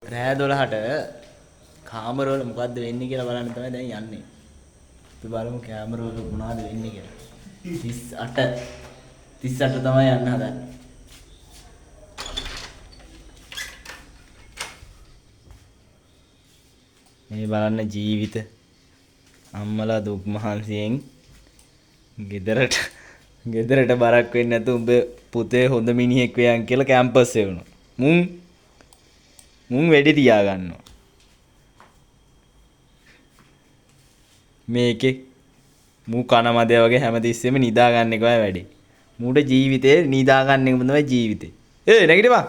රෑ 12ට කාමරවල මොකද්ද වෙන්නේ කියලා බලන්න තමයි දැන් යන්නේ. අපි බලමු කාමරවල මොනවද වෙන්නේ කියලා. 38 තමයි යන්න හදන්නේ. මේ බලන්න ජීවිත අම්මලා දුක් මහන්සියෙන් ගෙදරට බරක් වෙන්නේ නැතු උඹ පුතේ හොඳ මිනිහෙක් වෙයන් කියලා කැම්පස් එවුණා. මුන් වෙඩි තියා ගන්නවා. මේකේ මූ කන මදේ වගේ හැමතිස්සෙම නිදා ගන්න එකයි වැඩි. මූට ජීවිතේ නිදා ගන්න එක තමයි ජීවිතේ. නැගිටපන්.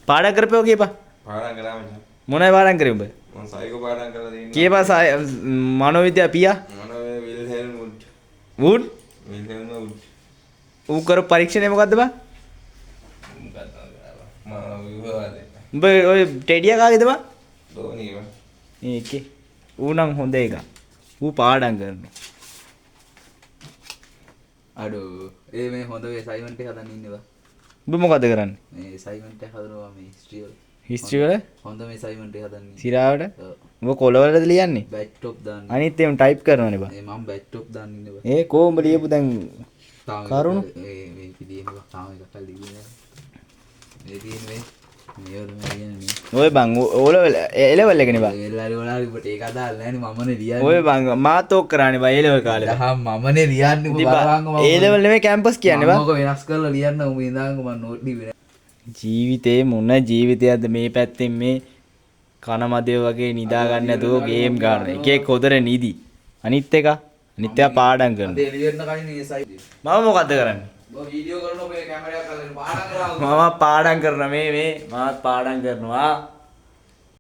පාඩම් කරපුවා කියපන්. පාඩම් කරා මචං. මොනවයි පාඩම් කරේ උඹ? මම සයිකෝ පාඩම් කරලා තියෙනවා. කියපන් මනෝවිද්‍යාව පියා. විල්හෙල්ම් වුඩ්. වුඩ්? විල්හෙල්ම් වුඩ්. ඌ කරපු පරීක්ෂණය මොකද්ද බං? උඹ ඔය ටෙඩියා කාගේද බං? ධෝනි බං. ඒකේ. ඌ නම් හොඳ එකක්. ඌ පාඩම් කරනවා. අඩෝ ඒ මේ හොඳ වේ අසයින්මන්ට් එක හදන්න ඉන්නේ බා. උඹ මොකද කරන්නේ? මේ අසයින්මන්ට් එක හදනවා මේ හිස්ටරි වල. හිස්ටරි වල? හොඳ මේ අසයින්මන්ට් එක හදන්න. සිරාවට? උඹ කොළවලද ලියන්නේ? බෑච් টොප් දාන්න. අනිත් ඒම් ටයිප් කරනවනේ බං. මේ මම බෑච් টොප් දාන්න ඉන්නේ බා. ඒ කොහොඹ ලියපු දැන් කරුණු මේ පිළියෙම බා තාම එකක් ලියන්නේ නැහැ. මේ තියෙන්නේ මේවද මේ කියන්නේ. ඔය බං ඕල එලෙවල් එකනේ බං. එල්ලාරි වලාරි ඔබට ඒක අදාළ නැහැ නේ මමනේ ලියන්නේ. ඔය බං මාත් ඕක කරානේ බං එලෙවල් කාලේ. දහම් මමනේ ලියන්නේ ඔබ බලවංග මම. එලෙවල් නෙමෙයි කැම්පස් කියන්නේ බං. මම ඔක වෙනස් කරලා ලියන්න උඹ ඉඳන් මම නෝට් ලිව්වේ. ජීවිතේ මොන ජීවිතයක්ද මේ පැත්තෙන් මේ කන මදේ වගේ නිදා ගන්න නැතුව ගේම් ගන්න. එකෙක් හොදර නිදි. අනිත් එක පාඩම් කරනවා. අද එළියෙන්න කලින් මේ සයිඩ් මම මොකද්ද කරන්නේ? ඔබ වීඩියෝ කරනකොට මේ කැමරාවක් අල්ලගෙන පාඩම් කරා. මම පාඩම් කරනවා මාත් පාඩම් කරනවා.